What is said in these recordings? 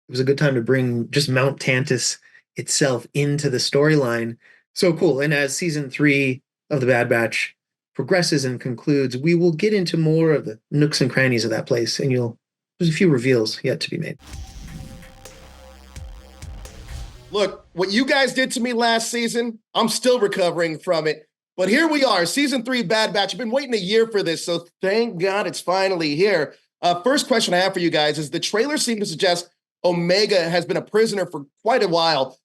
was a good time to bring just Mount Tantus itself into the storyline. So cool. And as season three of the Bad Batch progresses and concludes, we will get into more of the nooks and crannies of that place, and there's a few reveals yet to be made. Look, what you guys did to me last season, I'm still recovering from it. But here we are, season 3 Bad Batch. I've been waiting a year for this, so thank God it's finally here. First question I have for you guys is the trailer seemed to suggest Omega has been a prisoner for quite a while.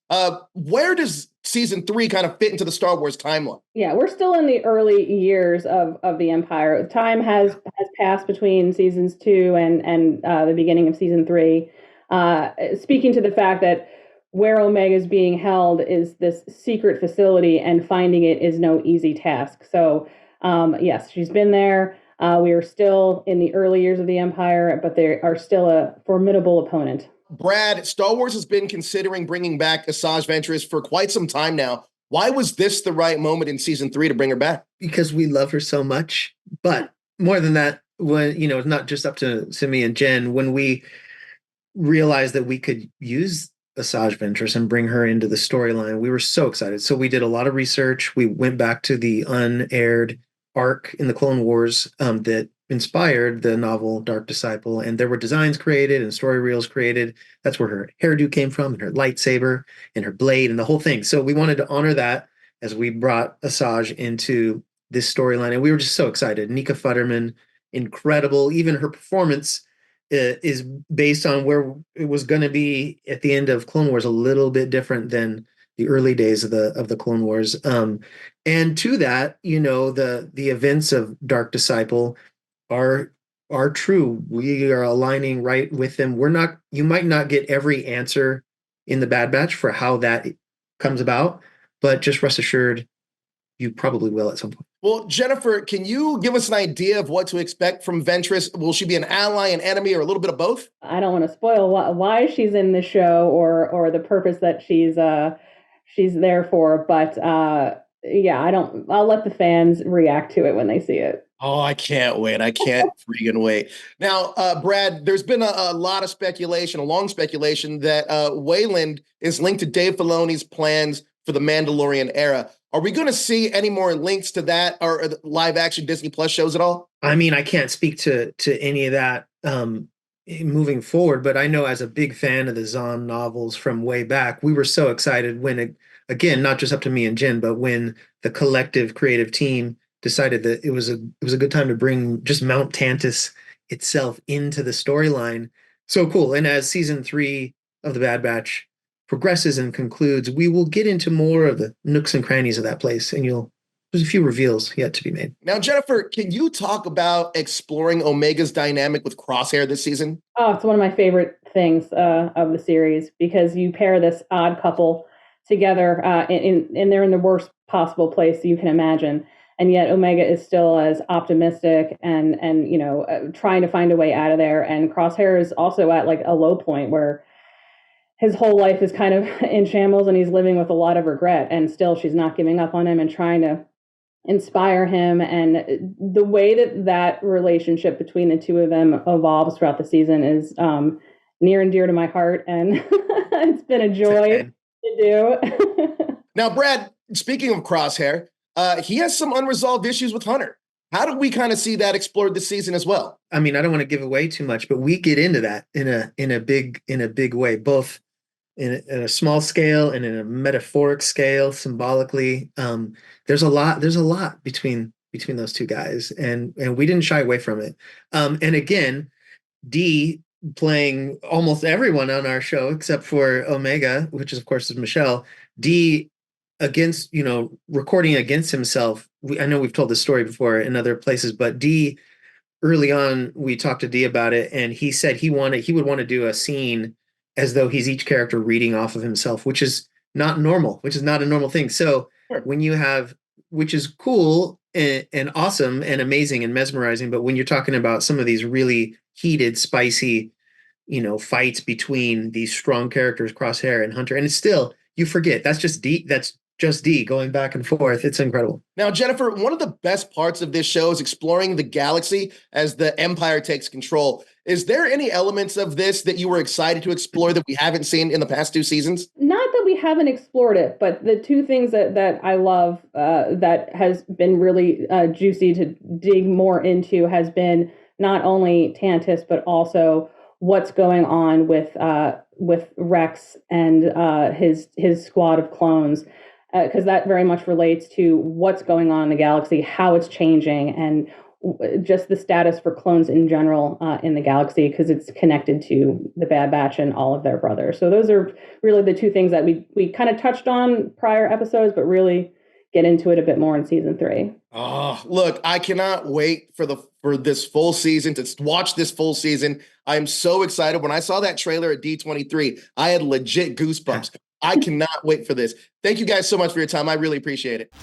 Where does season 3 kind of fit into the Star Wars timeline? Yeah, we're still in the early years of the Empire. Time has passed between seasons 2 and the beginning of season 3. Speaking to the fact that where Omega is being held is this secret facility, and finding it is no easy task. So, yes, she's been there. We are still in the early years of the Empire, but they are still a formidable opponent. Brad, Star Wars has been considering bringing back Asajj Ventress for quite some time now. Why was this the right moment in season 3 to bring her back? Because we love her so much. But more than that, when it's not just up to me and Jen, when we realized that we could use Asajj Ventress and bring her into the storyline, we were so excited. So we did a lot of research. We went back to the unaired arc in the Clone Wars that inspired the novel Dark Disciple, and there were designs created and story reels created. That's where her hairdo came from, and her lightsaber and her blade and the whole thing. So we wanted to honor that as we brought Asajj into this storyline, and we were just so excited. Nika Futterman, incredible. Even her performance is based on where it was going to be at the end of Clone Wars, a little bit different than the early days of the Clone Wars. And to that, the events of Dark Disciple are true. We are aligning right with them. You might not get every answer in the Bad Batch for how that comes about, but just rest assured, you probably will at some point. Well, Jennifer, can you give us an idea of what to expect from Ventress? Will she be an ally, an enemy, or a little bit of both? I don't want to spoil why she's in the show or the purpose that she's there for, but yeah, I'll let the fans react to it when they see it. Oh, I can't wait. I can't freaking wait. Now, Brad, there's been a lot of speculation, a long speculation that Wayland is linked to Dave Filoni's plans for the Mandalorian era. Are we going to see any more links to that or live action Disney Plus shows at all? I mean, I can't speak to any of that moving forward, but I know as a big fan of the Zahn novels from way back, we were so excited when again, not just up to me and Jen, but when the collective creative team decided that it was a good time to bring just Mount Tantus itself into the storyline. So cool. And as season 3 of the Bad Batch progresses and concludes, we will get into more of the nooks and crannies of that place, and there's a few reveals yet to be made. Now, Jennifer, can you talk about exploring Omega's dynamic with Crosshair this season? Oh, it's one of my favorite things of the series, because you pair this odd couple together and they're in the worst possible place you can imagine. And yet Omega is still as optimistic and trying to find a way out of there. And Crosshair is also at like a low point where his whole life is kind of in shambles and he's living with a lot of regret, and still she's not giving up on him and trying to inspire him. And the way that relationship between the two of them evolves throughout the season is near and dear to my heart. And it's been a joy to do. Now, Brad, speaking of Crosshair, he has some unresolved issues with Hunter. How do we kind of see that explored this season as well? I mean, I don't want to give away too much, but we get into that in a big way, both in a small scale and in a metaphoric scale, symbolically. There's a lot between those two guys, and we didn't shy away from it. And again, Dee playing almost everyone on our show except for Omega, which is of course is Michelle. Dee against, recording against himself. I know we've told this story before in other places, but Dee, early on, we talked to Dee about it, and he said he would want to do a scene as though he's each character reading off of himself, which is not a normal thing. So when you have, which is cool and awesome and amazing and mesmerizing, but when you're talking about some of these really heated, spicy, fights between these strong characters, Crosshair and Hunter, and it's still, you forget, that's just Dee going back and forth. It's incredible. Now, Jennifer, one of the best parts of this show is exploring the galaxy as the Empire takes control. Is there any elements of this that you were excited to explore that we haven't seen in the past 2 seasons? Not that we haven't explored it, but the two things that I love that has been really juicy to dig more into has been not only Tantus, but also what's going on with Rex and his squad of clones, because that very much relates to what's going on in the galaxy, how it's changing, and just the status for clones in general in the galaxy, because it's connected to the Bad Batch and all of their brothers. So those are really the two things that we kind of touched on prior episodes, but really get into it a bit more in season 3. Oh, look, I cannot wait for this full season, to watch this full season. I'm so excited. When I saw that trailer at D23, I had legit goosebumps. I cannot wait for this. Thank you guys so much for your time. I really appreciate it.